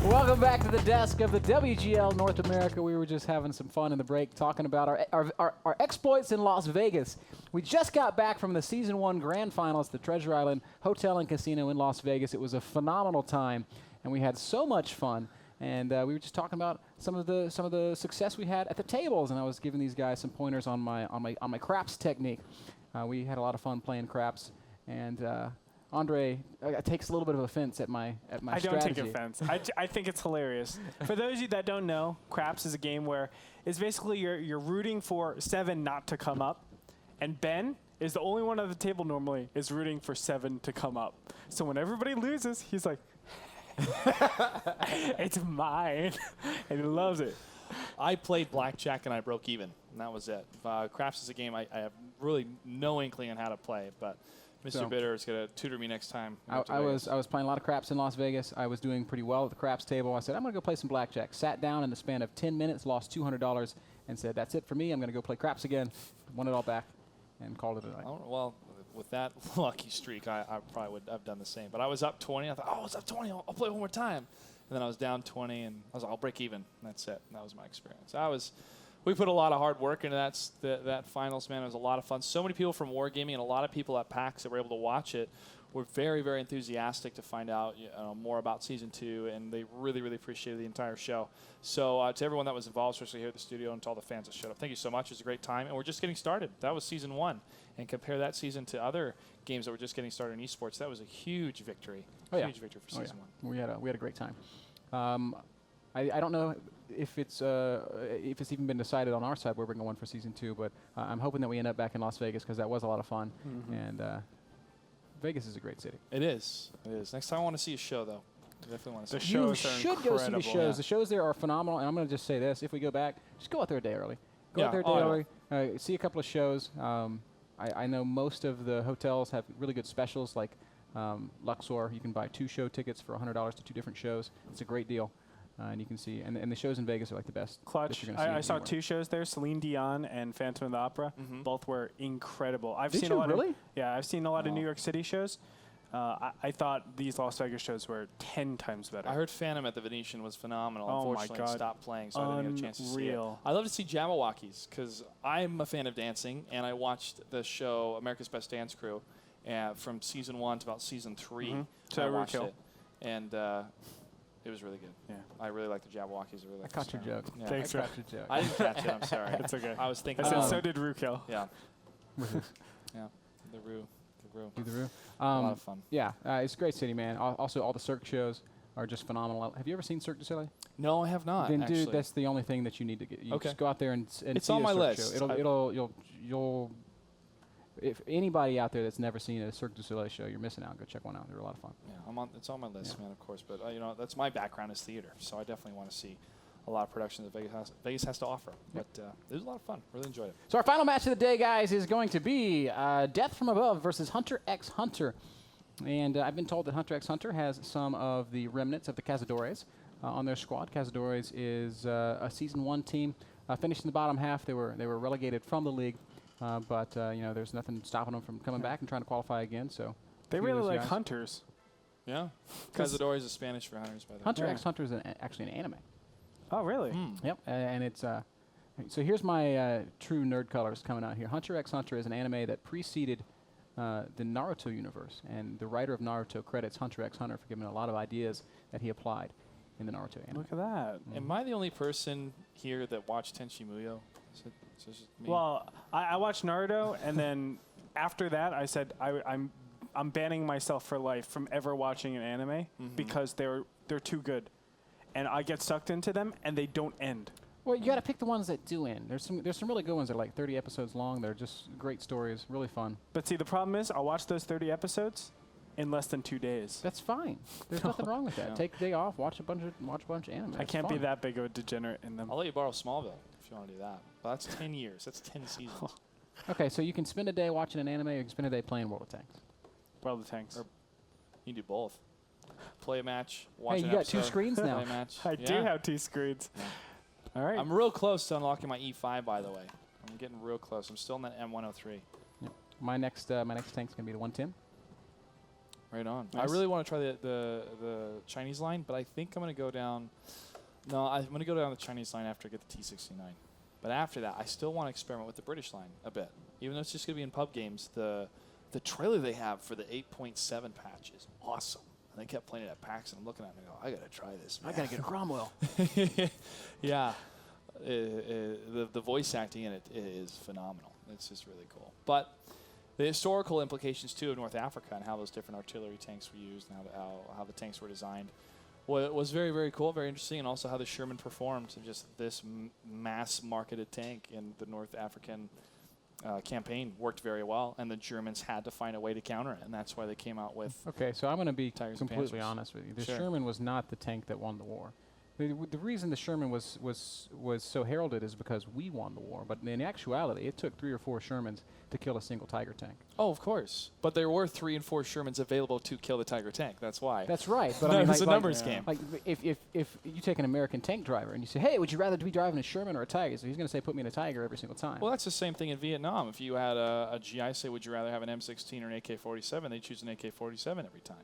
Welcome back to the desk of the WGL North America. We were just having some fun in the break talking about our exploits in Las Vegas. We just got back from the Season 1 Grand Finals at the Treasure Island Hotel and Casino in Las Vegas. It was a phenomenal time, and we had so much fun. And we were just talking about some of the success we had at the tables, and I was giving these guys some pointers on my craps technique. We had a lot of fun playing craps, and Andre takes a little bit of offense at my strategy. I don't take offense. I think it's hilarious. For those of you that don't know, craps is a game where it's basically you're rooting for 7 not to come up, and Ben is the only one at the table normally is rooting for 7 to come up. So when everybody loses, he's like, it's mine, and he loves it. I played blackjack and I broke even, and that was it. Craps is a game I have really no inkling on how to play, but Mr. Bitter is going to tutor me next time. I was playing a lot of craps in Las Vegas. I was doing pretty well at the craps table. I said, I'm going to go play some blackjack. Sat down in the span of 10 minutes, lost $200, and said, that's it for me. I'm going to go play craps again. Won it all back and called it a night. Oh, well, with that lucky streak, I probably would have done the same. But I was up 20. I thought, oh, I was up 20. I'll play one more time. And then I was down 20, and I was like, I'll break even. And that's it. And that was my experience. We put a lot of hard work into that finals, man. It was a lot of fun. So many people from Wargaming and a lot of people at PAX that were able to watch it were very, very enthusiastic to find out more about Season 2, and they really, really appreciated the entire show. So to everyone that was involved, especially here at the studio, and to all the fans that showed up, thank you so much. It was a great time, and we're just getting started. That was Season 1. And compare that season to other games that were just getting started in esports. That was a huge victory. Huge victory for Season 1. We had a great time. I don't know if it's even been decided on our side where we're going for Season 2, but I'm hoping that we end up back in Las Vegas because that was a lot of fun. Mm-hmm. And Vegas is a great city. It is. It is. Next time I want to see a show, though. I definitely want to see You should go see the shows. Yeah. The shows there are phenomenal. And I'm going to just say this. If we go back, just go out there a day early. Go out there a day early. See a couple of shows. I know most of the hotels have really good specials like Luxor. You can buy 2 show tickets for $100 to 2 different shows. It's a great deal. And you can see, and the shows in Vegas are like the best. Clutch. I saw 2 shows there, Celine Dion and Phantom of the Opera. Mm-hmm. Both were incredible. I've Did seen you a lot really? I've seen a lot of New York City shows. I thought these Las Vegas shows were 10 times better. I heard Phantom at the Venetian was phenomenal. Oh Unfortunately, my God. It stopped playing, so I didn't get a chance to see it. Unreal. I love to see Jabberwockies because I'm a fan of dancing, and I watched the show America's Best Dance Crew from Season 1 to about Season 3. Mm-hmm. So I watched it, and it was really good. Yeah. I really like the Jabberwockies. I caught your joke. Yeah. Thanks, I caught your joke. I didn't catch it. I'm sorry. It's okay. I was thinking. I said so did Rookhill. Yeah. Yeah. The Roo. The Roo. A lot of fun. Yeah, it's a great city, man. Also, all the Cirque shows are just phenomenal. Have you ever seen Cirque du Soleil? No, I have not. Then, actually. dude, that's the only thing that you need to get. You Okay. just go out there and It's see on a my Cirque list. show. You'll. If anybody out there that's never seen a Cirque du Soleil show, you're missing out. Go check one out. They're a lot of fun. Yeah, it's on my list, man, of course. But that's my background is theater, so I definitely want to see a lot of productions that Vegas has to offer. Yep. But it was a lot of fun. Really enjoyed it. So our final match of the day, guys, is going to be Death from Above versus Hunter x Hunter. And I've been told that Hunter x Hunter has some of the remnants of the Cazadores on their squad. Cazadores is a Season 1 team. Finished in the bottom half. They were relegated from the league. But there's nothing stopping them from coming back and trying to qualify again. So They really like hunters. Yeah. Cazadores is Spanish for hunters, by the way. Hunter x Hunter is actually an anime. Oh, really? Yep, and it's so here's my true nerd colors coming out here. Hunter x Hunter is an anime that preceded the Naruto universe, and the writer of Naruto credits Hunter x Hunter for giving a lot of ideas that he applied in the Naruto anime. Look at that. Am I the only person here that watched Tenchi Muyo? Is it just me? Well, I watched Naruto, and then after that, I said I'm banning myself for life from ever watching an anime because they're too good, and I get sucked into them, and they don't end. Well, you got to pick the ones that do end. There's some really good ones that are like 30 episodes long. They're just great stories, really fun. But see, the problem is I'll watch those 30 episodes in less than 2 days. That's fine. There's nothing wrong with that. Yeah. Take a day off, watch a bunch of anime. I It's can't be fun. that big of a degenerate in them. I'll let you borrow Smallville if you want to do that. But that's 10 years. That's 10 seasons. Okay, so you can spend a day watching an anime, or you can spend a day playing World of Tanks. World of Tanks. Or you can do both. Play a match, watch Hey, an you got 2 episode, screens now. Play a match. I do have 2 screens. Yeah. All right. I'm real close to unlocking my E5, by the way. I'm getting real close. I'm still in that M103. Yep. My next tank's gonna be the 110. Right on. Nice. I really want to try the Chinese line, but I think I'm going to go down. No, I'm going to go down the Chinese line after I get the T69. But after that, I still want to experiment with the British line a bit. Even though it's just going to be in pub games, the trailer they have for the 8.7 patch is awesome. And I kept playing it at PAX, and I'm looking at it and I go, I got to try this, man. I gotta get a Cromwell. Yeah. The voice acting in it is phenomenal. It's just really cool. But the historical implications, too, of North Africa and how those different artillery tanks were used and how the tanks were designed was very, very cool, very interesting, and also how the Sherman performed. And just this mass-marketed tank in the North African campaign worked very well, and the Germans had to find a way to counter it, and that's why they came out with Okay, so I'm going to be Tigers and completely Panthers. honest with you. The Sure. Sherman was not the tank that won the war. The reason the Sherman was so heralded is because we won the war, but in actuality, it took 3 or 4 Shermans to kill a single Tiger tank. Oh, of course. But there were 3 and 4 Shermans available to kill the Tiger tank. That's why. That's right. But No, I mean, it was like, a numbers game. Like if you take an American tank driver and you say, hey, would you rather be driving a Sherman or a Tiger? So he's going to say, put me in a Tiger every single time. Well, that's the same thing in Vietnam. If you had a GI say, would you rather have an M16 or an AK-47, they choose an AK-47 every time.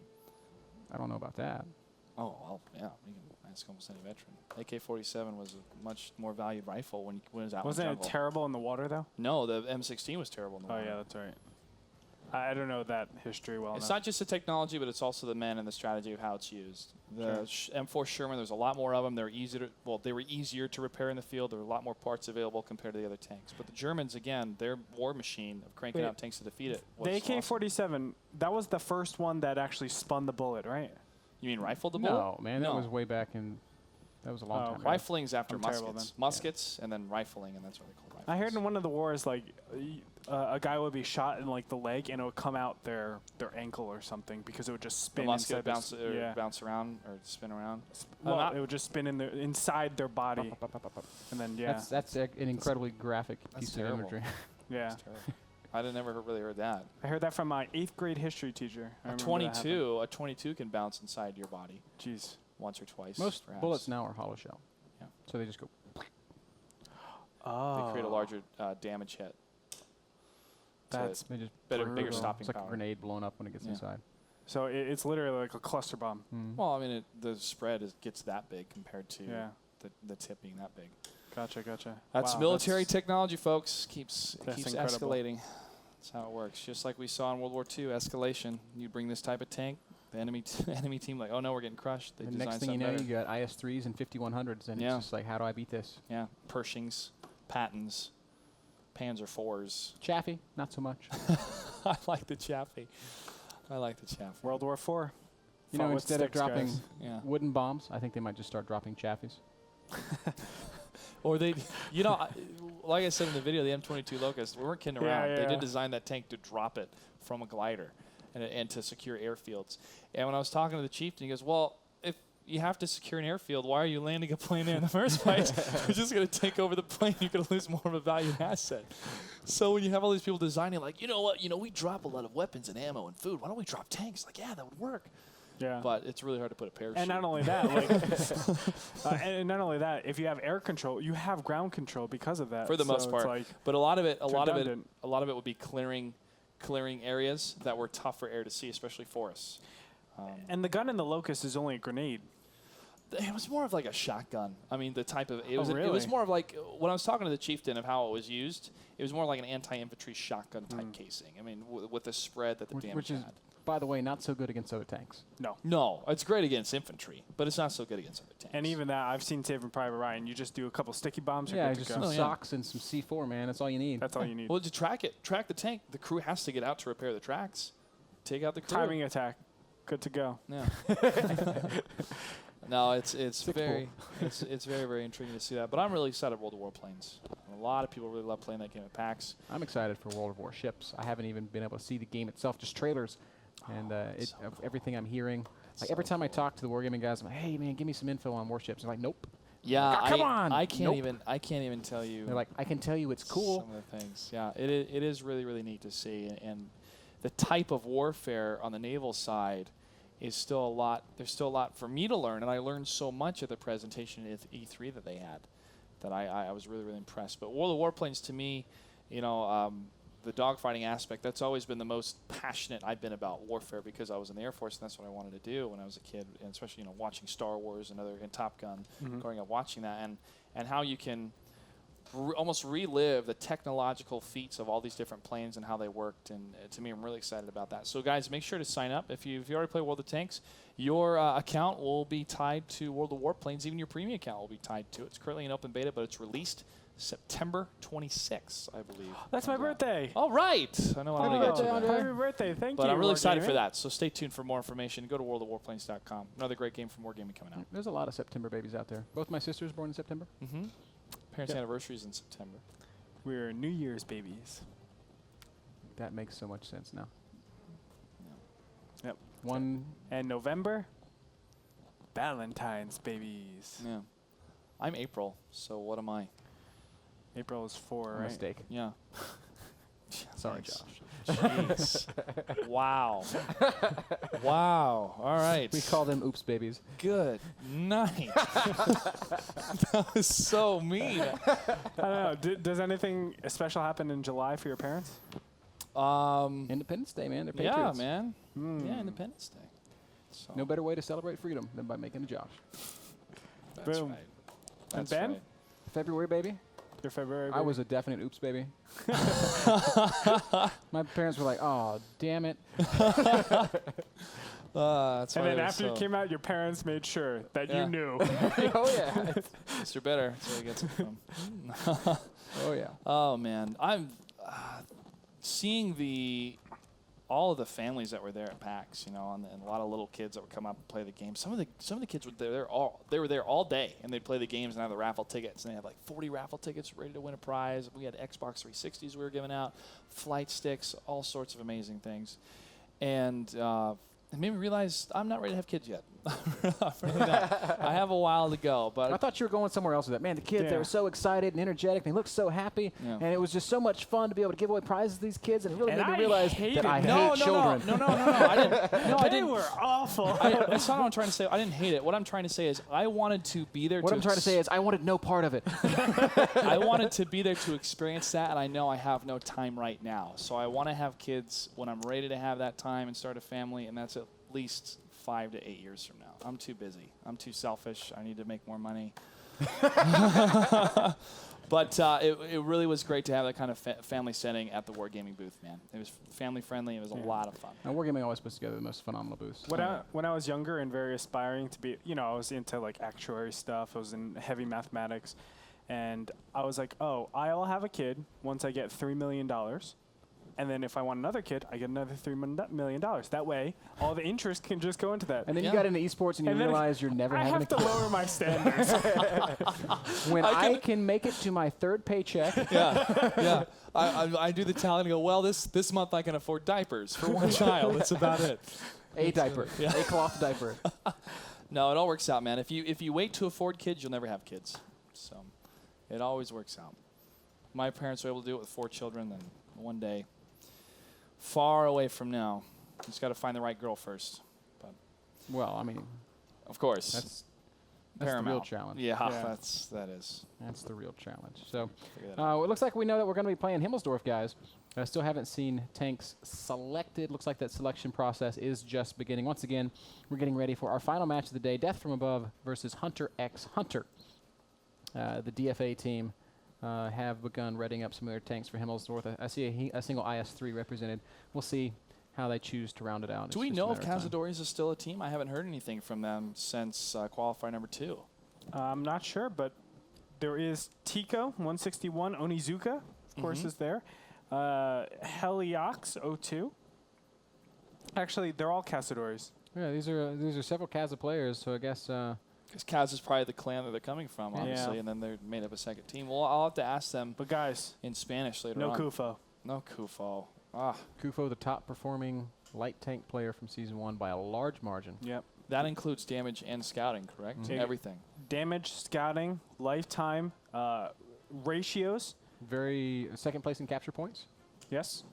I don't know about that. Oh, well, yeah. You can ask almost any veteran. AK-47 was a much more valued rifle when it was out. Wasn't it terrible in the water, though? No, the M16 was terrible in the Oh, water. yeah, that's right. I don't know that history well It's enough. not just the technology, but it's also the men and the strategy of how it's used. The M4 Sherman, there's a lot more of them. They were easier to repair in the field. There were a lot more parts available compared to the other tanks. But the Germans, again, their war machine of cranking out tanks to defeat it was The awesome. AK-47, that was the first one that actually spun the bullet, right? You mean rifled the bullet? No, man, that was way back in. That was a long time ago. Rifling's after I'm terrible muskets. then. Muskets and then rifling, and that's what they call rifles. I heard in one of the wars, like, a guy would be shot in, like, the leg, and it would come out their ankle or something because it would just the spin musket inside bounce around or spin around. Well, it would just spin inside their body. And then, yeah. That's an incredibly graphic piece of terrible. imagery. Yeah. That's terrible. I never really heard that. I heard that from my 8th grade history teacher. I A remember that happened. 22 can bounce inside your body Jeez. once or twice. Most perhaps. bullets now are hollow shell. Yeah. So they just go. Oh. They create a larger damage hit. That's They just bigger brutal. stopping It's like power. a grenade blowing up when it gets Yeah. inside. So it's literally like a cluster bomb. Well, I mean, the spread gets that big compared to Yeah. the tip being that big. Gotcha. That's Wow, military technology, folks. Keeps That's incredible. escalating. That's how it works. Just like we saw in World War II, escalation. You bring this type of tank, the enemy team like, oh no, we're getting crushed. They The design next thing you know, something you better. got IS-3s and 5100s, and Yeah. it's just like, how do I beat this? Yeah, Pershings, Pattons, Panzer IVs. Chaffee, not so much. I like the Chaffee. World War IV. You know, Fought with instead of sticks, dropping guys. Yeah. wooden bombs, I think they might just start dropping Chaffies. Or they, like I said in the video, the M22 Locust, we weren't kidding Yeah, around. They yeah. did design that tank to drop it from a glider and to secure airfields. And when I was talking to the chieftain, he goes, well, if you have to secure an airfield, why are you landing a plane there in the first place? You're just going to take over the plane. You're going to lose more of a valued asset. So when you have all these people designing, like, you know what, we drop a lot of weapons and ammo and food. Why don't we drop tanks? Like, yeah, that would work. Yeah. But it's really hard to put a parachute. And not only that, and not only that, if you have air control, you have ground control because of that. For the So most it's part. like But a lot of it redundant. would be clearing areas that were tough for air to see, especially forests. and the gun in the Locust is only a grenade. It was more of like a shotgun. I mean, the type of it was really? it was more of like when I was talking to the chieftain of how it was used. It was more like an anti-infantry shotgun type casing. I mean, with the spread that the damage Which is, had. by the way, not so good against other tanks. No, it's great against infantry, but it's not so good against other tanks. And even that, I've seen Saving Private Ryan. You just do a couple sticky bombs. You're Yeah, good just to some go. socks and some C4, man. That's all you need. That's all you need. Well, to track the tank, the crew has to get out to repair the tracks. Take out the crew. Timing attack. Good to go. Yeah. No, it's very pull. it's very, very intriguing to see that. But I'm really excited about World of Warplanes. A lot of people really love playing that game at PAX. I'm excited for World of Warships. I haven't even been able to see the game itself, just trailers. And everything I'm hearing. Like every time I talk to the Wargaming guys, I'm like, hey, man, give me some info on Warships. They're like, nope. Yeah, Come on. I can't Nope. even tell you. They're like, I can tell you it's cool. Some of the things. Yeah, it is really, really neat to see. And the type of warfare on the naval side is still a lot. There's still a lot for me to learn, and I learned so much at the presentation at E3 that they had that I was really, really impressed. But World of Warplanes, to me, the dogfighting aspect, that's always been the most passionate I've been about warfare, because I was in the Air Force and that's what I wanted to do when I was a kid, and especially watching Star Wars and Top Gun, growing up watching that, and how you can almost relive the technological feats of all these different planes and how they worked, and to me, I'm really excited about that. So guys, make sure to sign up. If you already play World of Tanks, your account will be tied to World of Warplanes. Even your premium account will be tied to it. It's currently in open beta, but it's released September 26th, I believe. That's my birthday. All right. I know I'm going to get you that. Happy birthday. Thank you. But I'm really excited Wargaming. for that, so stay tuned for more information. Go to worldofwarplanes.com. Another great game from Wargaming coming out. There's a lot of September babies out there. Both my sisters born in September. Parents' anniversary is in September. We're New Year's babies. That makes so much sense now. Yep. And November, Valentine's babies. Yeah. I'm April, so what am I? April is 4, right? Mistake. Yeah. Sorry, Nice. Josh. Jeez. Wow. Wow. All right. We call them oops babies. Good night. That was so mean. I don't know. Does anything special happen in July for your parents? Independence Day, man. They're Yeah, patriots. man. Yeah, Independence Day. So No better way to celebrate freedom than by making a Josh. that's Boom. right. And That's Ben? right. February, baby. Your February I baby? was a definite oops baby. My parents were like, "Oh, damn it." That's And why then they were after so it came out, your parents made sure that Yeah. you knew. Oh yeah. Mr. Better. That's where he gets it from. Oh yeah. Oh man, I'm seeing all of the families that were there at PAX, and a lot of little kids that would come up and play the game. Some of the kids were there all day, and they'd play the games and have the raffle tickets, and they had like 40 raffle tickets ready to win a prize. We had Xbox 360s we were giving out, flight sticks, all sorts of amazing things, and it made me realize I'm not ready to have kids yet. I'm really not. I have a while to go, but I thought you were going somewhere else with that. Man, the kids, they Yeah. were so excited and energetic. They looked so happy. Yeah. And it was just so much fun to be able to give away prizes to these kids. And it really And made me I realize hated that I it. hate children. No. I didn't. No, I They didn't. were awful. That's not what I'm trying to say. I didn't hate it. What I'm trying to say is I wanted to be there. What I'm trying to say is I wanted no part of it. I wanted to be there to experience that, and I know I have no time right now. So I want to have kids when I'm ready to have that time and start a family, and that's at least 5 to 8 years from now. I'm too busy. I'm too selfish. I need to make more money. But it really was great to have that kind of family setting at the Wargaming booth, man. It was family friendly. It was a lot of fun. And Wargaming always puts together the most phenomenal booths. When I was younger and very aspiring to be, I was into like actuary stuff. I was in heavy mathematics. And I was like, oh, I'll have a kid once I get $3 million. And then if I want another kid, I get another $3 million. That way, all the interest can just go into that. And then Yeah. you got into esports and you And then realized you're never I having a have to kid. lower my standards. When I can make it to my third paycheck, Yeah. I do the tally and go, well, this month I can afford diapers for one child. That's about it. a diaper, Yeah. a cloth diaper. No, it all works out, man. If you wait to afford kids, you'll never have kids. So it always works out. My parents were able to do it with 4 children, then one day, far away from now, you just got to find the right girl first. But Well, I mean, of course, that's paramount. the real challenge. Yeah, Yeah. that is. That's the real challenge. So Figure that out. it looks like we know that we're going to be playing Himmelsdorf, guys. I still haven't seen tanks selected. Looks like that selection process is just beginning. Once again, we're getting ready for our final match of the day, Death from Above versus Hunter x Hunter. The DFA team have begun readying up some of their tanks for Himmelsdorf. I see a single IS-3 represented. We'll see how they choose to round it out. Do we know if Cazadores is still a team? I haven't heard anything from them since qualifier number 2. I'm not sure, but there is Tico 161, Onizuka, of course, is there. Heliox 02. Actually, they're all Cazadores. Yeah, these are several Kaza players, so I guess Because Kaz is probably the clan that they're coming from, obviously, Yeah. and then they're made up a second team. Well, I'll have to ask them But guys, in Spanish later no on. Kufo. No Kufo. Ah, Kufo, the top performing light tank player from Season 1 by a large margin. Yep. that includes damage and scouting, correct? Mhm. Everything. Damage, scouting, lifetime, ratios. Very second place in capture points Yes.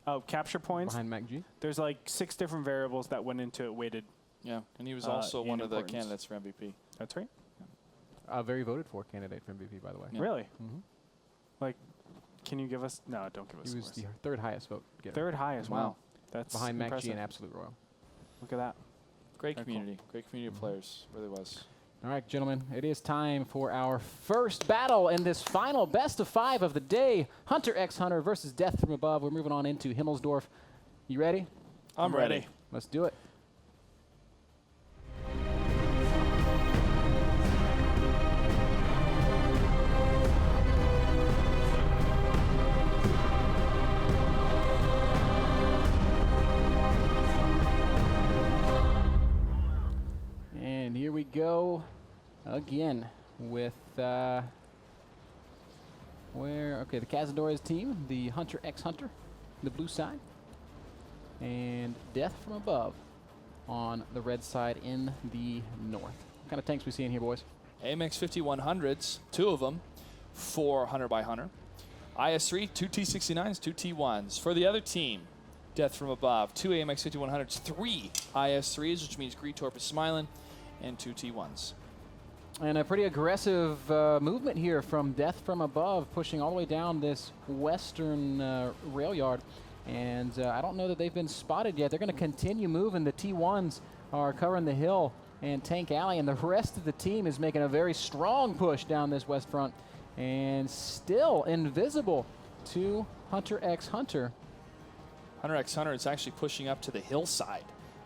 Oh, capture points. behind MacG. There's like 6 different variables that went into it weighted. Yeah, and he was In also one of the importance. candidates for MVP. That's right. A very voted for candidate for MVP, by the way. Yeah. Really? Mm-hmm. Like Can you give us? No, don't give us. He was scores. the third highest vote getter. Third highest. Wow. That's behind Mac G impressive. and Absolute Royal. Look at that. Great Very community. Great community of players. Really was. All right, gentlemen, it is time for our first battle in this final best of 5 of the day. Hunter x Hunter versus Death from Above. We're moving on into Himmelsdorf. You ready? I'm ready. Let's do it. And here we go again with the Cazadores team, the Hunter x Hunter, the blue side, and Death from Above on the red side in the north. What kind of tanks we seeing here, boys? AMX 5100s, 2 of them, 4 Hunter by Hunter. IS-3, 2 T-69s, 2 T-1s. For the other team, Death from Above, 2 AMX 5100s, 3 IS-3s, which means Greetorp is smiling, and 2 T-1s. And a pretty aggressive movement here from Death from Above, pushing all the way down this western rail yard. And I don't know that they've been spotted yet. They're going to continue moving. The T1s are covering the hill and Tank Alley, and the rest of the team is making a very strong push down this west front. And still invisible to Hunter x Hunter. Hunter x Hunter is actually pushing up to the hillside.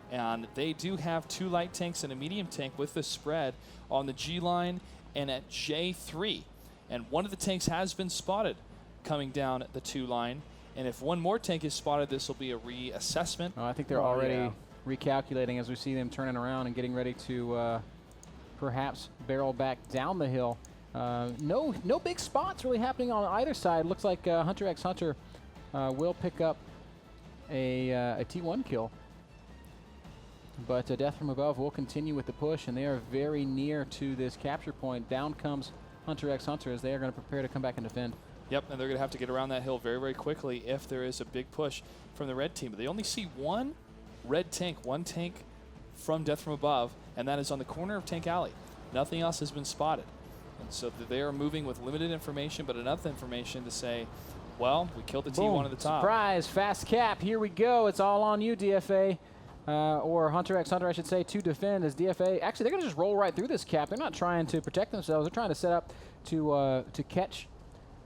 And they do have 2 light tanks and a medium tank with the spread on the G line and at J3. And one of the tanks has been spotted coming down the 2 line. And if one more tank is spotted, this will be a reassessment. I think they're already recalculating as we see them turning around and getting ready to perhaps barrel back down the hill. No big spots really happening on either side. Looks like Hunter x Hunter will pick up a T1 kill. But Death from Above will continue with the push, and they are very near to this capture point. Down comes Hunter x Hunter as they are going to prepare to come back and defend. Yep, and they're going to have to get around that hill very, very quickly if there is a big push from the red team. But they only see one red tank, one tank from Death from Above, and that is on the corner of Tank Alley. Nothing else has been spotted. And so they are moving with limited information, but enough information to say, well, we killed the T1 at the top. Surprise, fast cap. Here we go. It's all on you, DFA. Or Hunter x Hunter, I should say, to defend as DFA. Actually, they're going to just roll right through this cap. They're not trying to protect themselves. They're trying to set up to catch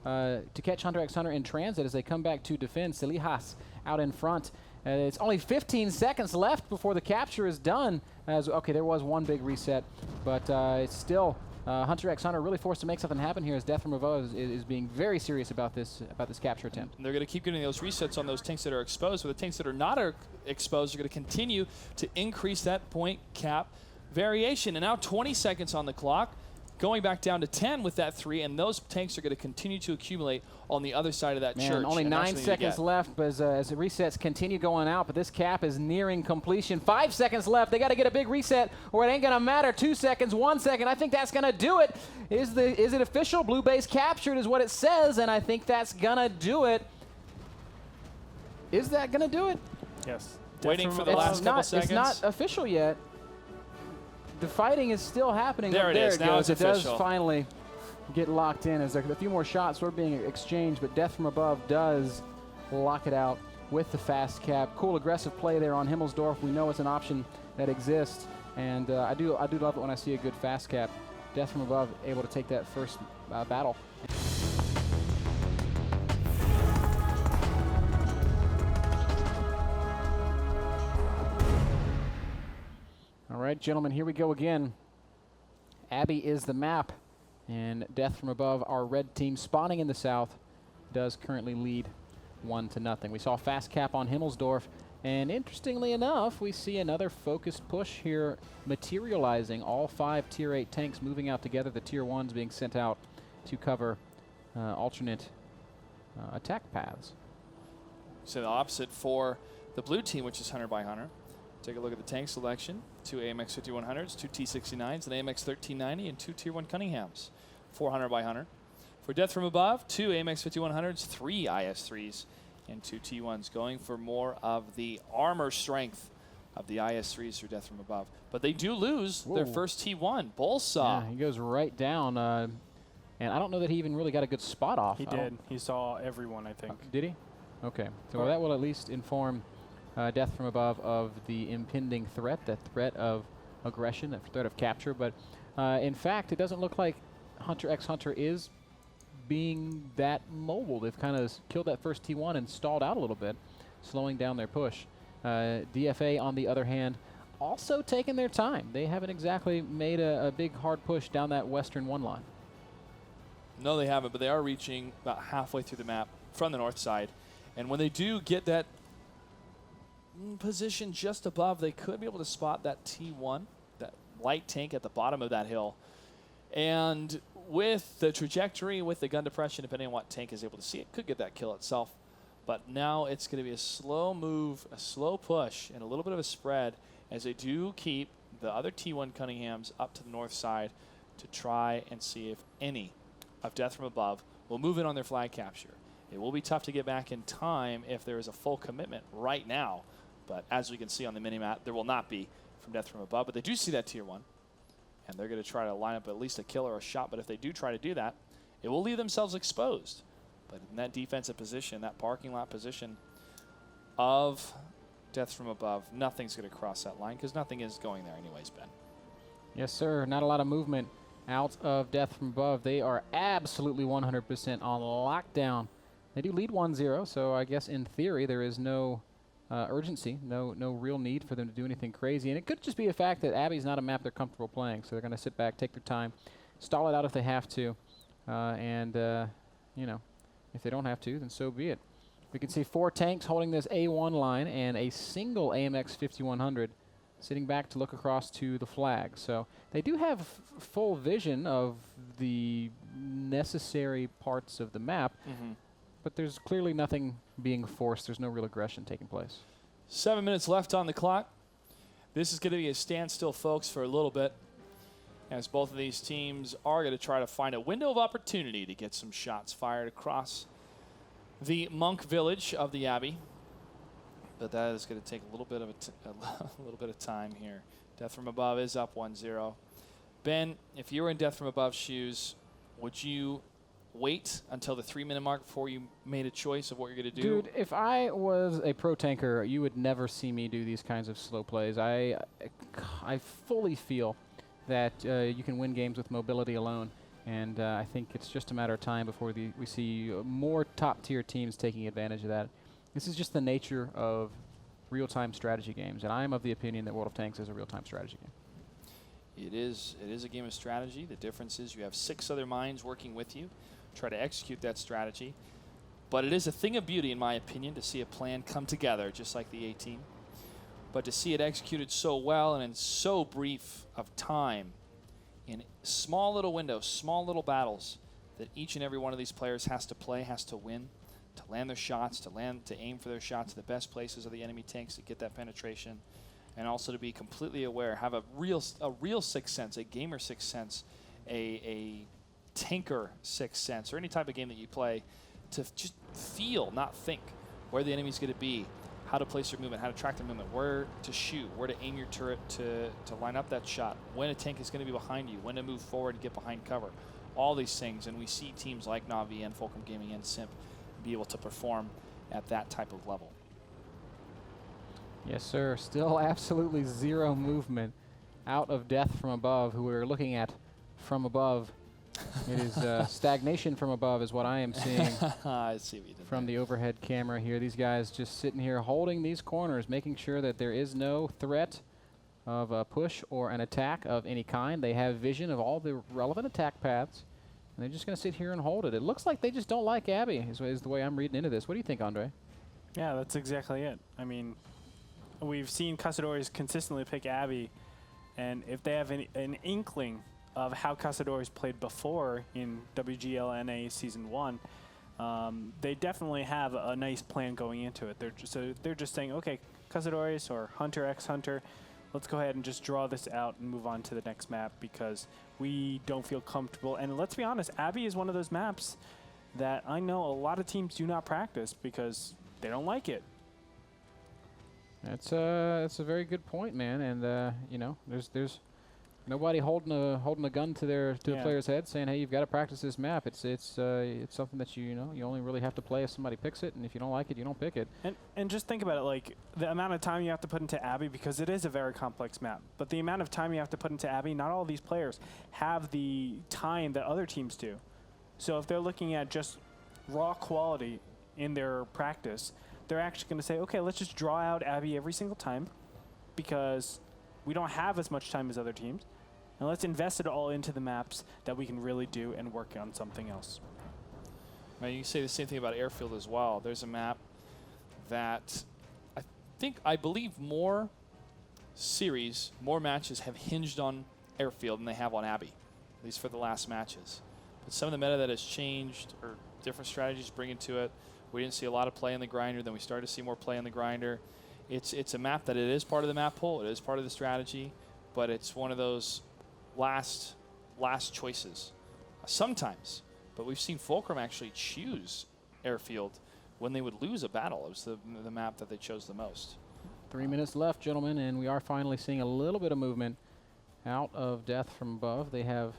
Hunter x Hunter in transit as they come back to defend. Selijas out in front. It's only 15 seconds left before the capture is done. Okay, there was one big reset, but it's still Hunter x Hunter really forced to make something happen here as Death from Above is being very serious about this capture attempt. And they're going to keep getting those resets on those tanks that are exposed, but the tanks that are not exposed are going to continue to increase that point cap variation. And now 20 seconds on the clock, going back down to 10 with that 3, and those tanks are going to continue to accumulate on the other side of that church. Only 9 seconds left as the resets continue going out, but this cap is nearing completion. 5 seconds left. They got to get a big reset or it ain't going to matter. 2 seconds, 1 second. I think that's going to do it. Is it official? Blue base captured is what it says, and I think that's going to do it. Is that going to do it? Yes. Waiting for the last couple seconds. It's not official yet. The fighting is still happening. There it is. Now it's official. It does finally get locked in as a few more shots were being exchanged, but Death from Above does lock it out with the fast cap. Cool, aggressive play there on Himmelsdorf. We know it's an option that exists, and I do love it when I see a good fast cap. Death from Above able to take that first battle. All right, gentlemen, here we go again. Abbey is the map, and Death from Above, our red team spawning in the south, does currently lead 1-0. We saw fast cap on Himmelsdorf, and interestingly enough, we see another focused push here materializing. All 5 Tier 8 tanks moving out together, the Tier 1s being sent out to cover alternate attack paths. So the opposite for the blue team, which is Hunter by Hunter. Take a look at the tank selection. 2 AMX 5100s, 2 T69s, an AMX 1390, and 2 Tier 1 Cunninghams. 4 Hunter by Hunter. For Death from Above, 2 AMX 5100s, 3 IS-3s, and 2 T1s. Going for more of the armor strength of the IS-3s for Death from Above. But they do lose their first T1. Bullsaw. Yeah, he goes right down. And I don't know that he even really got a good spot off. He did. He saw everyone, I think. Did he? Okay. So that will at least inform Death from Above of the impending threat, that threat of aggression, that threat of capture. But in fact, it doesn't look like Hunter x Hunter is being that mobile. They've kind of killed that first T1 and stalled out a little bit, slowing down their push. DFA, on the other hand, also taking their time. They haven't exactly made a big hard push down that western one line. No, they haven't, but they are reaching about halfway through the map from the north side. And when they do get that position just above, they could be able to spot that T1, that light tank at the bottom of that hill. And with the trajectory, with the gun depression, depending on what tank is able to see, it could get that kill itself. But now it's going to be a slow move, a slow push, and a little bit of a spread as they do keep the other T1 Cunninghams up to the north side to try and see if any of Death from Above will move in on their flag capture. It will be tough to get back in time if there is a full commitment right now. But as we can see on the minimap, there will not be from Death from Above. But they do see that Tier 1. And they're going to try to line up at least a kill or a shot. But if they do try to do that, it will leave themselves exposed. But in that defensive position, that parking lot position of Death from Above, nothing's going to cross that line because nothing is going there anyways, Ben. Yes, sir. Not a lot of movement out of Death from Above. They are absolutely 100% on lockdown. They do lead 1-0, so I guess in theory there is no urgency, no real need for them to do anything crazy. And it could just be a fact that Abbey's not a map they're comfortable playing, so they're going to sit back, take their time, stall it out if they have to, and you know, if they don't have to, then so be it. We can see 4 tanks holding this A1 line and a single AMX 5100 sitting back to look across to the flag. So they do have full vision of the necessary parts of the map, but there's clearly nothing being forced. There's no real aggression taking place. 7 minutes left on the clock. This is going to be a standstill, folks, for a little bit, as both of these teams are going to try to find a window of opportunity to get some shots fired across the Monk Village of the Abbey. But that is going to take a little bit of a little bit of time here. Death from Above is up 1-0. Ben, if you were in Death from Above's shoes, would you wait until the 3-minute mark before you made a choice of what you're going to do? Dude, if I was a pro tanker, you would never see me do these kinds of slow plays. I fully feel that you can win games with mobility alone, and I think it's just a matter of time before we see more top-tier teams taking advantage of that. This is just the nature of real-time strategy games, and I am of the opinion that World of Tanks is a real-time strategy game. It is a game of strategy. The difference is you have 6 other minds working with you, try to execute that strategy. But it is a thing of beauty, in my opinion, to see a plan come together, just like the A-Team. But to see it executed so well and in so brief of time, in small little windows, small little battles, that each and every one of these players has to play, has to win, to land their shots, to aim for their shots, the best places of the enemy tanks to get that penetration, and also to be completely aware, have a real sixth sense, a gamer sixth sense, a tanker sixth sense, or any type of game that you play, to just feel, not think, where the enemy's going to be, how to place your movement, how to track their movement, where to shoot, where to aim your turret to line up that shot, when a tank is going to be behind you, when to move forward and get behind cover. All these things, and we see teams like Na'Vi and Fulcrum Gaming and Simp be able to perform at that type of level. Yes, sir. Still absolutely zero movement out of Death from Above, who we're looking at from above. It is stagnation from above is what I am seeing. I see what you did from the overhead camera here. These guys just sitting here holding these corners, making sure that there is no threat of a push or an attack of any kind. They have vision of all the relevant attack paths, and they're just going to sit here and hold it. It looks like they just don't like Abbey, is the way I'm reading into this. What do you think, Andre? Yeah, that's exactly it. I mean, we've seen Cazadores consistently pick Abbey, and if they have an inkling of how Cazadores played before in WGLNA Season 1, they definitely have a nice plan going into it. They're just saying, okay, Cazadores or Hunter x Hunter, let's go ahead and just draw this out and move on to the next map because we don't feel comfortable. And let's be honest, Abbey is one of those maps that I know a lot of teams do not practice because they don't like it. That's a very good point, man. And you know, there's Nobody holding a gun to the player's head saying, hey, you've got to practice this map. It's something that you only really have to play if somebody picks it, and if you don't like it, you don't pick it. And just think about it, like the amount of time you have to put into Abbey, because it is a very complex map. But the amount of time you have to put into Abbey, not all these players have the time that other teams do. So if they're looking at just raw quality in their practice, they're actually going to say, okay, let's just draw out Abbey every single time because we don't have as much time as other teams. And let's invest it all into the maps that we can really do and work on something else. Right, you can say the same thing about Airfield as well. There's a map that I believe more series, more matches have hinged on Airfield than they have on Abbey, at least for the last matches. But some of the meta that has changed or different strategies bring into it. We didn't see a lot of play in the grinder, then we started to see more play in the grinder. It's a map that it is part of the map pool, it is part of the strategy, but it's one of those last choices sometimes. But we've seen Fulcrum actually choose Airfield when they would lose a battle. It was the map that they chose the most. 3 minutes left, gentlemen, and we are finally seeing a little bit of movement out of Death from Above. They have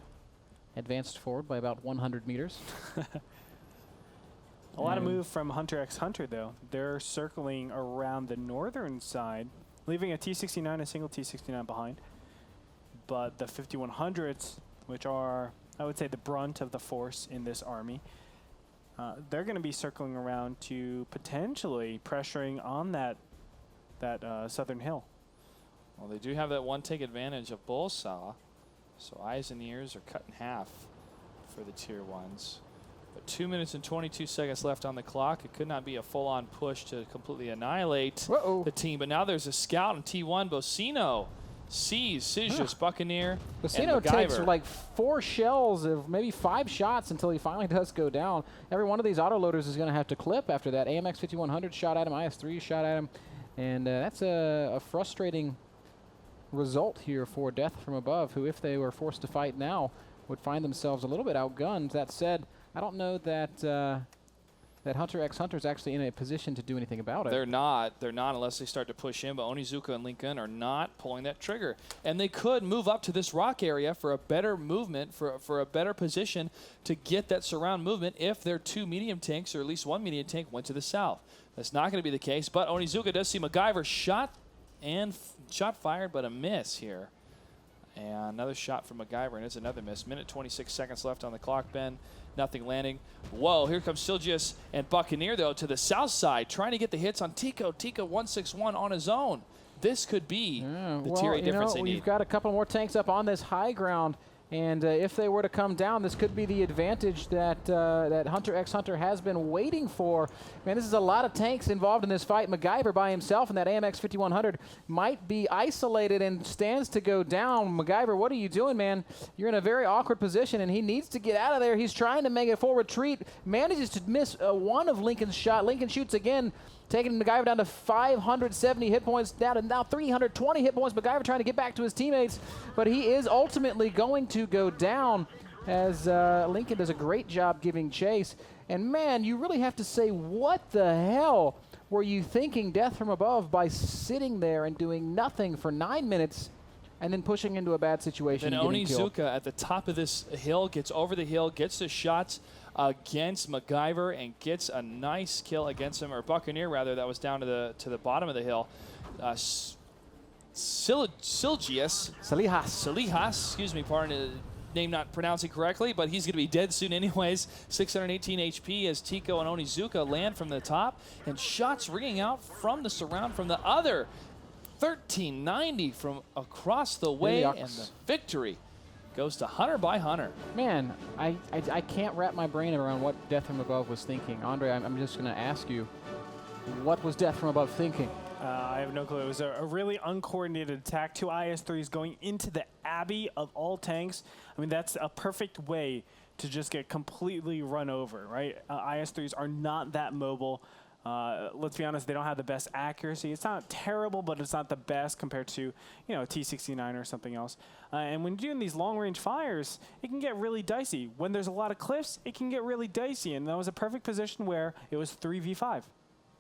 advanced forward by about 100 meters. A lot of move from Hunter x Hunter, though. They're circling around the northern side, leaving a T-69, a single T-69 behind. But the 5100s, which are, I would say, the brunt of the force in this army, they're going to be circling around to potentially pressuring on that southern hill. Well, they do have that one take advantage of Bullsaw, so eyes and ears are cut in half for the tier 1s. But 2 minutes and 22 seconds left on the clock. It could not be a full-on push to completely annihilate the team. But now there's a scout in T1. Bocino sees Sijus, Buccaneer, Bocino and takes MacGyver. like 4 shells of maybe 5 shots until he finally does go down. Every one of these autoloaders is going to have to clip after that. AMX 5100 shot at him, IS-3 shot at him. And that's a frustrating result here for Death from Above, who, if they were forced to fight now, would find themselves a little bit outgunned. That said, I don't know that that Hunter x Hunter is actually in a position to do anything about it. They're not unless they start to push in, but Onizuka and Lincoln are not pulling that trigger. And they could move up to this rock area for a better movement, for a better position to get that surround movement if their 2 medium tanks, or at least 1 medium tank, went to the south. That's not going to be the case, but Onizuka does see MacGyver shot fired, but a miss here. And another shot from MacGyver, and it's another miss. Minute 26 seconds left on the clock, Ben. Nothing landing. Whoa, here comes Silgius and Buccaneer, though, to the south side, trying to get the hits on Tico. Tico 161 on his own. This could be the tier 8 difference they need. We've got a couple more tanks up on this high ground, and if they were to come down, this could be the advantage that that Hunter x Hunter has been waiting for. Man, this is a lot of tanks involved in this fight. MacGyver by himself and that AMX 5100 might be isolated and stands to go down. MacGyver, what are you doing, man? You're in a very awkward position, and he needs to get out of there. He's trying to make a full retreat, manages to miss one of Lincoln's shot. Lincoln shoots again, taking MacGyver down to 570 hit points, down to now 320 hit points. MacGyver trying to get back to his teammates, but he is ultimately going to go down as Lincoln does a great job giving chase. And man, you really have to say, what the hell were you thinking, Death from Above, by sitting there and doing nothing for 9 minutes and then pushing into a bad situation? And Onizuka at the top of this hill gets over the hill, gets the shots against MacGyver, and gets a nice kill against him, or Buccaneer rather, that was down to the bottom of the hill. Salihas, excuse me, pardon, name not pronouncing correctly, but he's going to be dead soon anyways. 618 HP as Tico and Onizuka land from the top, and shots ringing out from the surround from the other. 1390 from across the way, and the victory goes to Hunter by Hunter. Man, I can't wrap my brain around what Death from Above was thinking. Andre, I'm just going to ask you, what was Death from Above thinking? I have no clue. It was a really uncoordinated attack. 2 IS-3s going into the Abbey of all tanks. I mean, that's a perfect way to just get completely run over, right? IS-3s are not that mobile. Let's be honest, they don't have the best accuracy. It's not terrible, but it's not the best compared to, T-69 or something else. And when doing these long-range fires, it can get really dicey. When there's a lot of cliffs, it can get really dicey. And that was a perfect position where it was 3v5.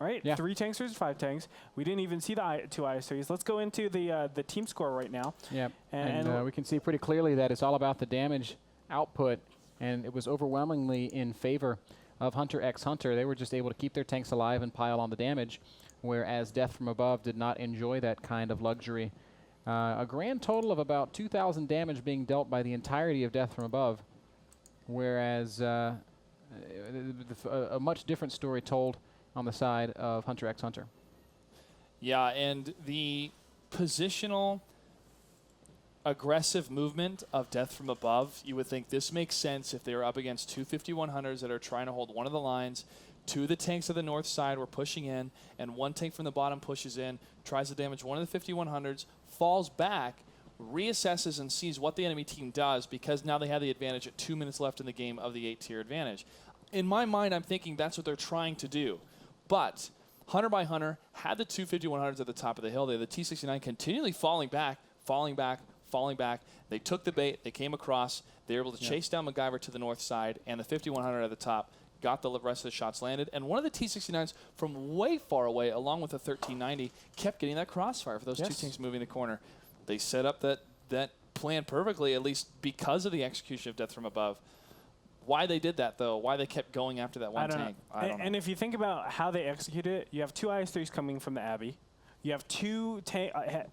right? Yeah. 3 tanks versus 5 tanks. We didn't even see the 2 IS-3s. Let's go into the team score right now. Yeah, And we can see pretty clearly that it's all about the damage output, and it was overwhelmingly in favor of Hunter x Hunter. They were just able to keep their tanks alive and pile on the damage, whereas Death from Above did not enjoy that kind of luxury. A grand total of about 2,000 damage being dealt by the entirety of Death from Above, whereas a much different story told on the side of Hunter x Hunter. Yeah, and the positional aggressive movement of Death from Above, you would think this makes sense if they were up against 2 5100s that are trying to hold one of the lines. 2 of the tanks of the north side were pushing in, and 1 tank from the bottom pushes in, tries to damage one of the 5100s, falls back, reassesses and sees what the enemy team does, because now they have the advantage at 2 minutes left in the game of the 8-tier advantage. In my mind, I'm thinking that's what they're trying to do. But Hunter by Hunter had the 2 5100s at the top of the hill. They had the T-69 continually falling back, falling back, falling back. They took the bait. They came across. They were able to chase down MacGyver to the north side, and the 5100 at the top got the rest of the shots landed. And one of the T-69s from way far away, along with the 1390, kept getting that crossfire for those 2 tanks moving the corner. They set up that plan perfectly, at least because of the execution of Death from Above. Why they did that, though, why they kept going after that one tank, I don't know. And if you think about how they executed it, you have 2 IS-3s coming from the Abbey. You have 2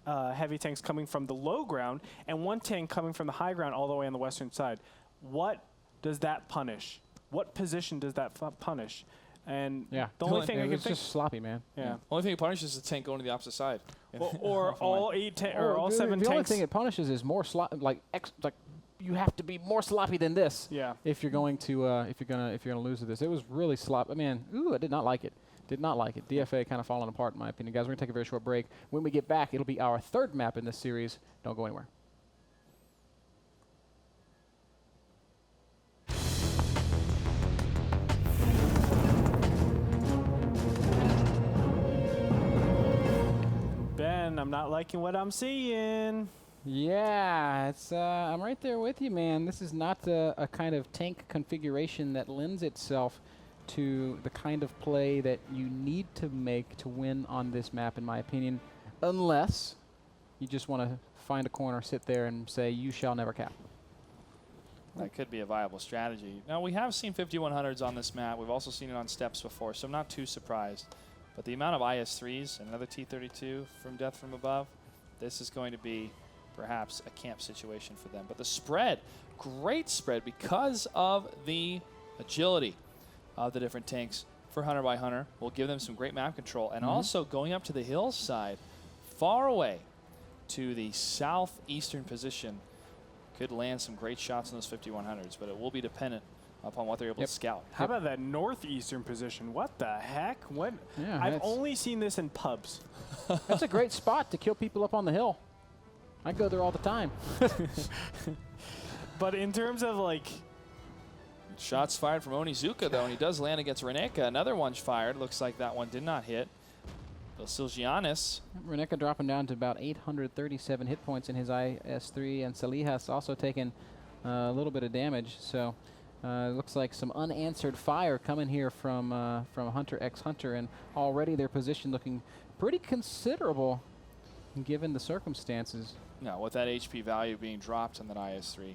heavy tanks coming from the low ground, and 1 tank coming from the high ground all the way on the western side. What does that punish? What position does that punish? And the only thing I can it's think, just sloppy, man. The only thing it punishes is the tank going to the opposite side. or all 8 or all 7 the tanks. only thing it punishes is more like you have to be more sloppy than this. Yeah. If you're going to if you're gonna lose to this, it was really sloppy. I mean, I did not like it. Did not like it. DFA kind of falling apart in my opinion, guys. We're gonna take a very short break. When we get back, it'll be our 3rd map in this series. Don't go anywhere. Ben, I'm not liking what I'm seeing. Yeah, it's I'm right there with you, man. This is not a kind of tank configuration that lends itself to the kind of play that you need to make to win on this map, in my opinion, unless you just want to find a corner, sit there, and say, you shall never cap. That could be a viable strategy. Now, we have seen 5100s on this map. We've also seen it on steps before, so I'm not too surprised. But the amount of IS-3s and another T-32 from Death from Above, this is going to be perhaps a camp situation for them. But the spread, great spread because of the agility of the different tanks for Hunter by Hunter will give them some great map control. And also going up to the hillside, far away to the southeastern position, could land some great shots on those 5100s, but it will be dependent upon what they're able to scout. How about that northeastern position? What the heck? What? Yeah, I've only seen this in pubs. That's a great spot to kill people up on the hill. I go there all the time. But in terms of like... Shots fired from Onizuka, though, and he does land against Reneka. Another one's fired. Looks like that one did not hit. Silgianis. Reneka dropping down to about 837 hit points in his IS-3, and Salihas also taking a little bit of damage. So looks like some unanswered fire coming here from Hunter x Hunter, and already their position looking pretty considerable given the circumstances. No, with that HP value being dropped on that IS-3,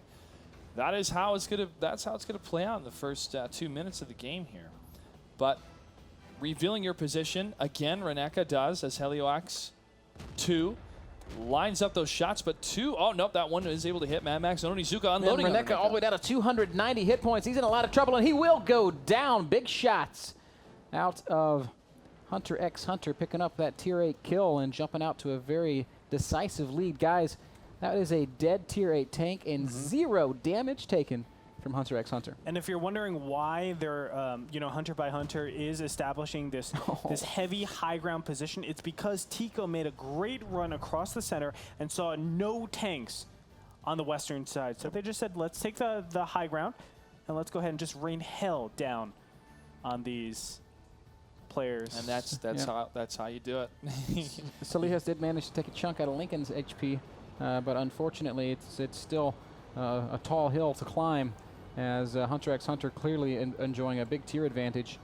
that's how it's gonna play out in the first 2 minutes of the game here. But revealing your position, again, Reneka does, as Helioax 2 lines up those shots, but oh, nope, that one is able to hit Mad Max. Onizuka unloading on Reneka all the way down to 290 hit points. He's in a lot of trouble, and he will go down. Big shots out of Hunter x Hunter, picking up that Tier 8 kill and jumping out to a very decisive lead. Guys, that is a dead Tier 8 tank and 0 damage taken from Hunter x Hunter. And if you're wondering why they're, Hunter by Hunter is establishing this this heavy high ground position, it's because Tico made a great run across the center and saw no tanks on the western side. So they just said, let's take the high ground and let's go ahead and just rain hell down on these players. And that's how you do it. Salihas did manage to take a chunk out of Lincoln's HP, but unfortunately it's still a tall hill to climb, as Hunter x Hunter clearly enjoying a big tier advantage.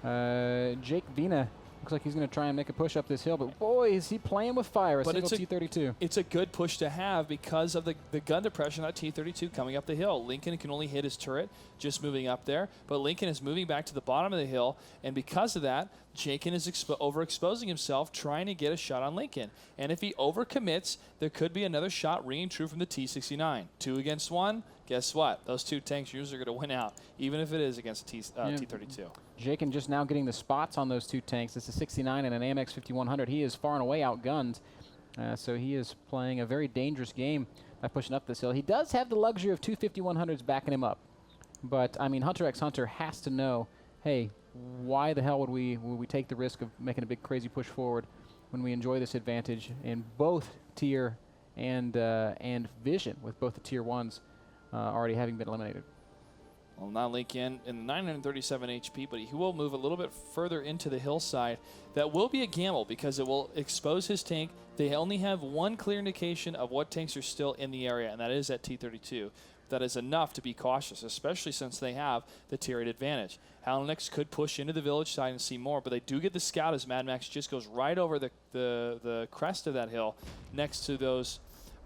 Jake Vina Looks like he's going to try and make a push up this hill, but boy, is he playing with fire. A But single T-32. It's a good push to have because of the gun depression on T-32 coming up the hill. Lincoln can only hit his turret just moving up there, but Lincoln is moving back to the bottom of the hill, and because of that, Jakin is overexposing himself trying to get a shot on Lincoln. And if he overcommits, there could be another shot ringing true from the T-69. 2 against 1, guess what? Those 2 tanks usually are going to win out, even if it is against a T-32. Jakin just now getting the spots on those 2 tanks. It's a 69 and an AMX 5100. He is far and away outgunned, so he is playing a very dangerous game by pushing up this hill. He does have the luxury of 2 5100s backing him up, but I mean, Hunter x Hunter has to know, hey, why the hell would we take the risk of making a big crazy push forward when we enjoy this advantage in both tier and vision, with both the tier 1s already having been eliminated. Well, now Lincoln in 937 HP, but he will move a little bit further into the hillside. That will be a gamble because it will expose his tank. They only have one clear indication of what tanks are still in the area, and that is at T-32. That is enough to be cautious, especially since they have the tier 8 advantage. Halonix could push into the village side and see more, but they do get the scout as Mad Max just goes right over the crest of that hill next to those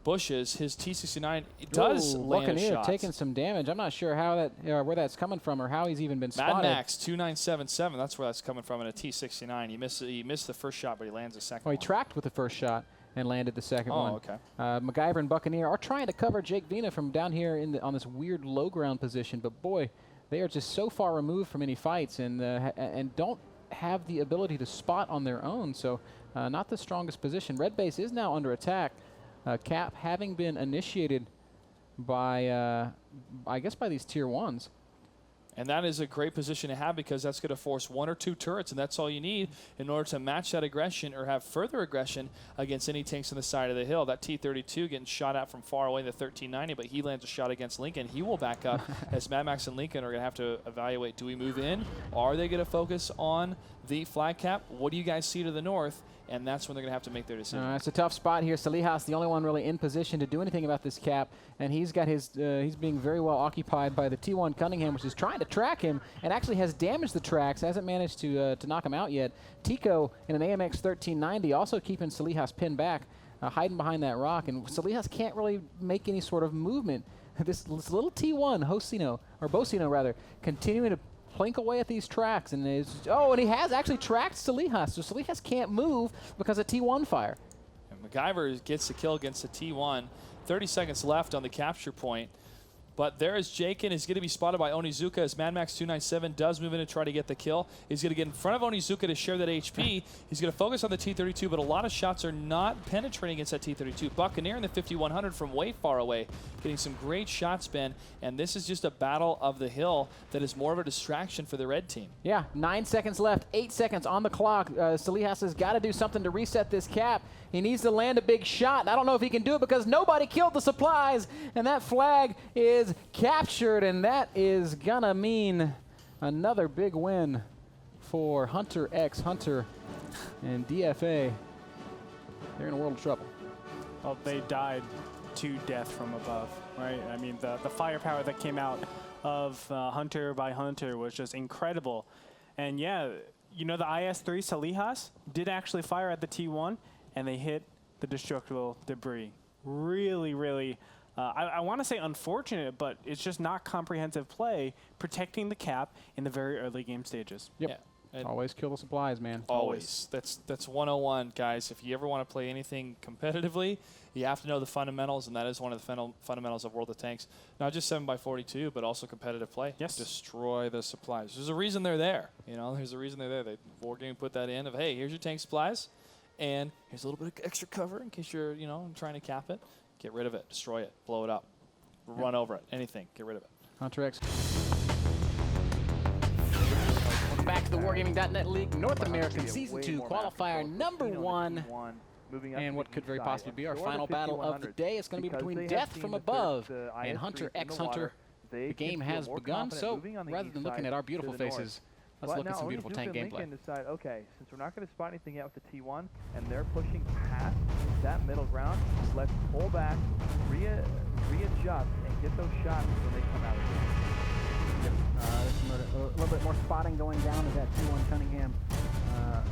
bushes. His T-69 does land Buccaneer shots. taking some damage. I'm not sure how that where that's coming from or how he's even been spotted. Mad Max 2977. That's where that's coming from in a T-69. He missed the first shot, but he lands the second. Oh, he one. tracked with the first shot and landed the second one. Oh, okay. MacGyver and Buccaneer are trying to cover Jake Vina from down here on this weird low ground position, but boy, they are just so far removed from any fights and don't have the ability to spot on their own. So not the strongest position. Red base is now under attack. Cap having been initiated by, I guess, by these tier 1s. And that is a great position to have because that's going to force 1 or 2 turrets, and that's all you need in order to match that aggression or have further aggression against any tanks on the side of the hill. That T-32 getting shot at from far away in the 1390, but he lands a shot against Lincoln. He will back up as Mad Max and Lincoln are going to have to evaluate, do we move in? Are they going to focus on the flag cap? What do you guys see to the north? And that's when they're going to have to make their decision. It's a tough spot here. Salihas, the only one really in position to do anything about this cap, and he's got his he's being very well occupied by the T1 Cunningham, which is trying to track him and actually has damaged the tracks. Hasn't managed to knock him out yet. Tico in an AMX 1390 also keeping Salihas pinned back, hiding behind that rock, and Salihas can't really make any sort of movement. This little T1 Bocino rather, continuing to plink away at these tracks, and and he has actually tracked Salihas, so Salihas can't move because of T1 fire. And MacGyver gets the kill against the T1. 30 seconds left on the capture point. But there is Jakin. He's going to be spotted by Onizuka as Mad Max 297 does move in to try to get the kill. He's going to get in front of Onizuka to share that HP. He's going to focus on the T-32, but a lot of shots are not penetrating against that T-32. Buccaneer in the 5100 from way far away, getting some great shots, Ben. And this is just a battle of the hill that is more of a distraction for the red team. Yeah, 9 seconds left, 8 seconds on the clock. Salihas has got to do something to reset this cap. He needs to land a big shot. I don't know if he can do it because nobody killed the supplies, and that flag is captured, and that is gonna mean another big win for Hunter x Hunter and DFA. They're in a world of trouble. Well, they died to death from above, right? I mean, the firepower that came out of Hunter by Hunter was just incredible. And yeah, you know, the IS-3 Salihas did actually fire at the T1, and they hit the destructible debris. Really, really, I want to say unfortunate, but it's just not comprehensive play protecting the cap in the very early game stages. Yep. Yeah. Always kill the supplies, man. Always. That's 101, guys. If you ever want to play anything competitively, you have to know the fundamentals, and that is one of the fundamentals of World of Tanks. Not just 7x42, but also competitive play. Yes. Destroy the supplies. There's a reason they're there. You know, there's a reason they're there. Wargaming put that in of, hey, here's your tank supplies, and here's a little bit of extra cover in case you're, you know, trying to cap it. Get rid of it. Destroy it. Blow it up. Run over it. Anything. Get rid of it. Hunter X. Welcome back to the Wargaming.net League North American Season 2 Qualifier number 1. And what could very possibly be our final battle of the day. It's going to be between Death from Above and Hunter x Hunter. The game has begun, so rather than looking at our beautiful faces, let's look at some beautiful tank gameplay. Decide, okay, since we're not going to spot anything yet with the T1, and they're pushing past that middle ground, let's pull back, readjust, and get those shots when they come out of it. There's a little bit more spotting going down as that T1 Cunningham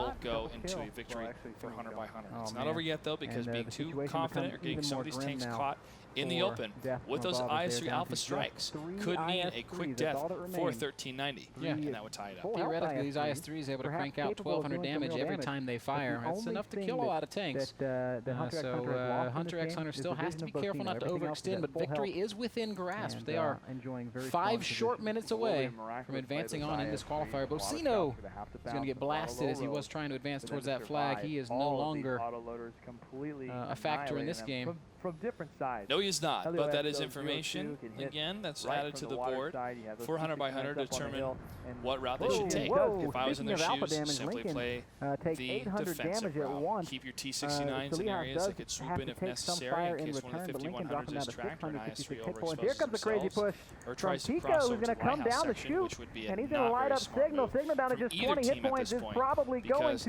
will go into a victory for Hunter by Hunter. It's not over yet, though, because being too confident or getting some of these tanks caught in the open with those IS-3 Alpha strikes could mean a quick death for 1390, and that would tie it up. Theoretically, these IS-3s able to crank out 1,200 damage every time they fire. That's enough to kill a lot of tanks. So Hunter x Hunter still has to be careful not to overextend, but victory is within grasp. They are 5 short minutes away from advancing on in this qualifier. Bocino is going to get blasted as he was trying to advance towards that flag. He is no longer a factor in this game. From different sides. No, he's not, but that is information, again, that's added to the board for Hunter by Hunter to determine what route they should take. If I was in their shoes, simply play the defensive route. Keep your T-69s in areas that could swoop in if necessary in case one of the 5100s is tracked or an IS-3 overexposes themselves, or tries to cross over to the right house section, which would be a not very smart move from either team at this point, because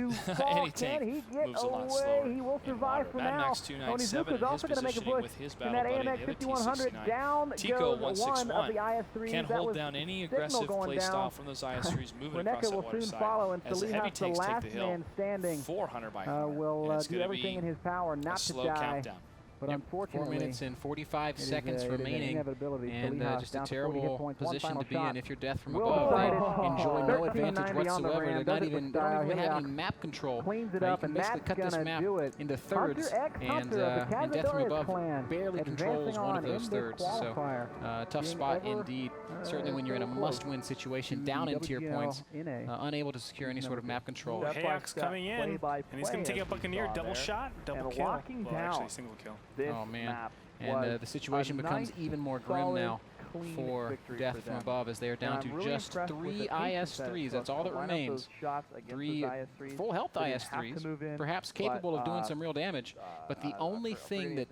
any tank moves a lot slower in water. Mad Max 297 and his to make a positioning push. with his And battle that buddy, AMX the other 5100 T69. down Tico goes one of the 161 IS-3s. can't That hold was down any signal aggressive going play down. style from those IS-3s moving across Reneka that will water soon side. follow, and As the heavy Salihas, the tanks take last the hill, man standing, 400 by 100. will and it's do gonna everything be in his power a not to slow die. countdown. But unfortunately, 4 minutes and 45 seconds it is an remaining, inevitability. and Salihas just a down to 40 hit terrible points, one position final to be shot. in if you're death from Will above. decide They it. enjoy no advantage 1390 on the whatsoever. ram, They're not does it even, with they don't style. even have Helios any map control. cleans it You up, can and basically that's cut this gonna map do it. into thirds, Hunter X and Hunter of the death from Cazadores above clan barely controls advancing one on of those in this thirds. So qualifier, tough being spot ever, indeed. Certainly when you're in a so close must-win situation, down in tier points, WGLNA. unable to secure any sort of map control. Ooh, Hayak's coming in, and he's going to take a Buccaneer double shot, double and kill. locking Well, down actually, single kill. This Oh, man. map And was the situation a becomes nice, even more grim solid, now clean for victory death for from them. above, as they are down And to I'm really just impressed with 3 the patience IS-3s. that That's all that to line up remains. those shots against 3 those IS-3s. full health They didn't have to IS-3s, move in, perhaps capable of doing some real damage. But the only thing that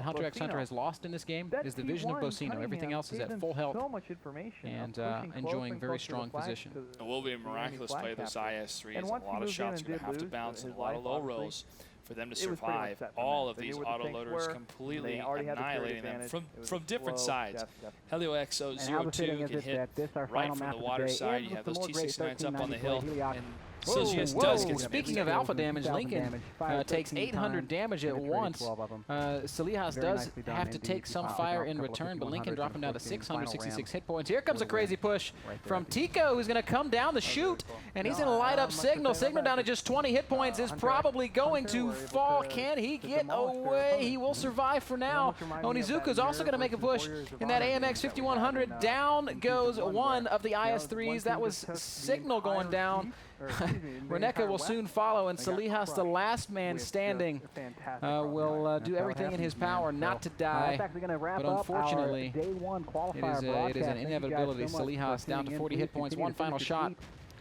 Hunter X Hunter has lost in this game is the vision of Bocino. Everything else is at full health so much information and pushing enjoying closer very and closer to strong the flag position. to It will be a the enemy miraculous flag play. Those capture. IS-3s, And a once he lot of moved in shots and are going to did have to lose bounce and a his lot life, of low obviously, rolls for them to it was pretty much survive set for all them. of They these knew where the tanks autoloaders were. completely They already had the carry annihilating them advantage. It from was different slow, sides. def. Helio XO And how 02 befitting is can it hit that this, our right final from match the of water the day, side. ends You have with those some more great T69s up on the 1390 hill. play. Helios. And Whoa, Silgius whoa. does get Speaking some of extra alpha damage, 2,000 Lincoln damage, fired takes 13 800 times, damage at penetrated once. 12 of them. Salihas Very does nicely done have to indeed. take some Picking fire off a in couple of return, but Lincoln 5100s dropping down to and pushing final 666 ram. hit points. Here comes a crazy push Right there. from Tico, who's going to come down the chute, and he's going to light up Signal. Signal down to just 20 hit points is probably going to fall. Can he get away? He will survive for now. Onizuka's also going to make a push in that AMX 5100. Down goes one of the IS-3s. That was Signal going down. Reneka will soon follow, and Salihas, the last man standing, will do everything in his power not to die. But unfortunately, it is an inevitability. Salihas down to 40 hit points, one final shot.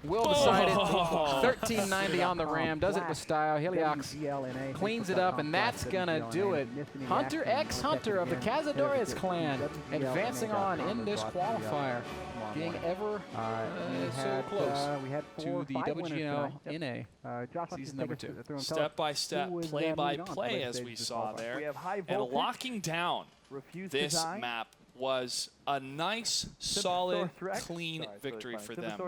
Will decide it. 1390 on the ram, does it with style. Helios cleans it up, and that's gonna do it. Hunter X Hunter of the Cazadores clan advancing on in this qualifier, being ever so close to the WGLNA season number 2. Step-by-step, play-by-play, as we saw there. And locking down this map was a nice, solid, clean victory for them.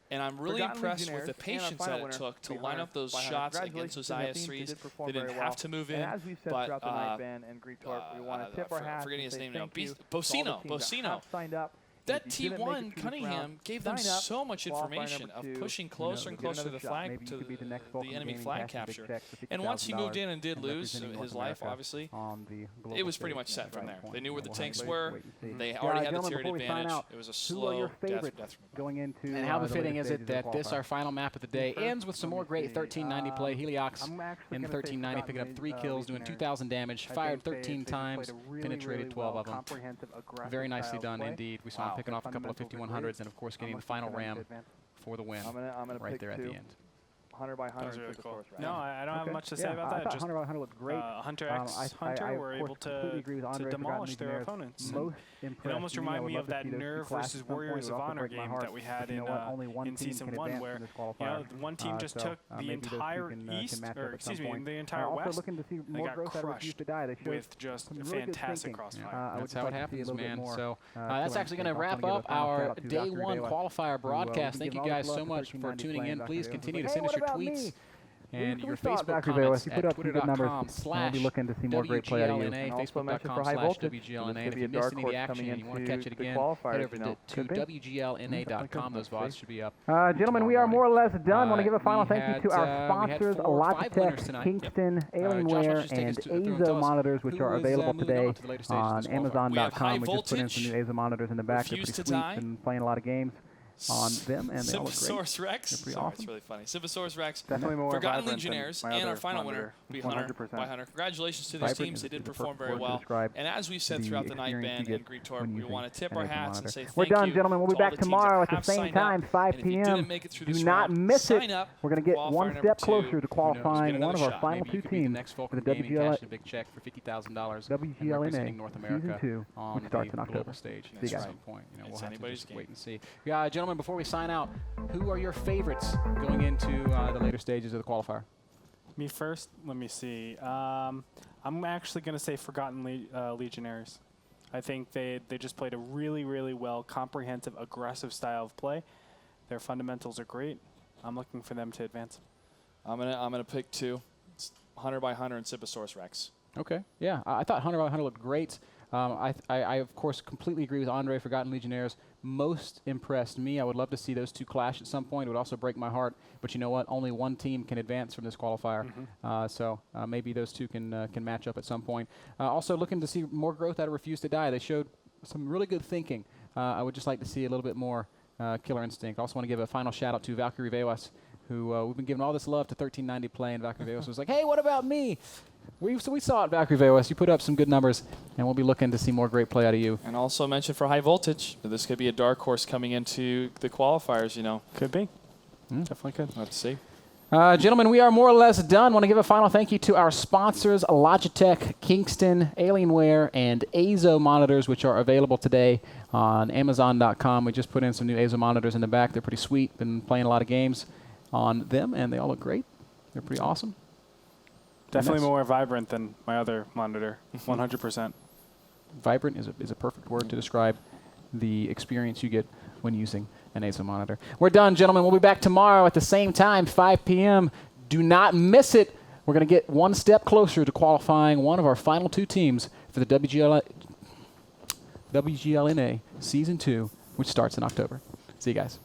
And I'm really impressed with the patience that it took to line up those shots against those IS-3s. They didn't have to move in, but forgetting his name now, Bocino. That T1 Cunningham gave them so much information of pushing closer and closer to the flag, to the enemy flag capture. And once he moved in and did lose his life, obviously, it was pretty much set from there. They knew where the tanks were. They already had the tiered advantage. It was a slow death going into. And how befitting is it that this, our final map of the day, ends with some more great 1390 play. Heliox in the 1390 picking up 3 kills, doing 2,000 damage, fired 13 times, penetrated 12 of them. Very nicely done indeed. We saw him picking off a couple of 5100s and, of course, getting the final ram for the win right there at the end. Hunter by Hunter. That was really cool. No, I don't have much to say about that. Just Hunter by Hunter looked great. Hunter X Hunter were able to demolish their opponents. It almost reminded me of that Nerve versus Warriors of Honor game that we had in Season 1, where one team just took the entire East, or excuse me, the entire West. They got crushed with just a fantastic crossfire. That's how it happens, man. So that's actually going to wrap up our Day 1 qualifier broadcast. Thank you guys so much for tuning in. Please continue to send us your tweets and your Facebook comments at twitter.com/WGLNA, Facebook.com/WGLNA. If you missed any of the action and you want to catch it again, head over to WGLNA.com. Those VODs should be up. Gentlemen, we are more or less done. I want to give a final thank you to our sponsors, Logitech, Kingston, Alienware, and AZO monitors, which are available today on Amazon.com. We just put in some new AZO monitors in the back. They're pretty sweet and playing a lot of games on them, and they all look great. Simbasaurus Rex. They're pretty awesome. It's really funny. Simbasaurus Rex. Definitely more Forgotten Legionnaires, and our final winner will be Hunter by Hunter. Congratulations to these teams. They did perform very well. And as we said throughout the night, Ben and Greetor, we want to tip our hats and say thank you. We're done, gentlemen. We'll be back tomorrow at the same time, 5 p.m. Do not miss it. We're going to get one step closer to qualifying one of our final 2 teams for the WGLNA Season 2, which starts in October. See you guys. We'll have to just wait and see. Gentlemen, before we sign out, who are your favorites going into the later stages of the qualifier? Me first? Let me see. I'm actually going to say Forgotten Legionnaires. I think they just played a really, really well, comprehensive, aggressive style of play. Their fundamentals are great. I'm looking for them to advance. I'm gonna pick 2. It's Hunter by Hunter and Siposaurus Rex. Okay. Yeah, I thought Hunter by Hunter looked great. I of course, completely agree with Andre. Forgotten Legionnaires most impressed me. I would love to see those 2 clash at some point. It would also break my heart. But you know what? Only one team can advance from this qualifier. So maybe those 2 can match up at some point. Also looking to see more growth out of Refuse to Die. They showed some really good thinking. I would just like to see a little bit more Killer Instinct. Also want to give a final shout out to Valkyrie Vewas, who we've been giving all this love to 1390 play, and Valkyrie Vewas was like, hey, what about me? We saw it, Valkyrie Vewas. You put up some good numbers, and we'll be looking to see more great play out of you. And also mention for High Voltage, this could be a dark horse coming into the qualifiers, you know. Could be. Definitely could. Let's see. Gentlemen, we are more or less done. Want to give a final thank you to our sponsors, Logitech, Kingston, Alienware, and Azo monitors, which are available today on Amazon.com. We just put in some new Azo monitors in the back. They're pretty sweet. Been playing a lot of games on them, and they all look great. They're pretty awesome. Definitely more vibrant than my other monitor, 100%. Vibrant is a perfect word to describe the experience you get when using an Azo monitor. We're done, gentlemen. We'll be back tomorrow at the same time, 5 p.m. Do not miss it. We're going to get one step closer to qualifying one of our final 2 teams for the WGLNA Season 2, which starts in October. See you guys.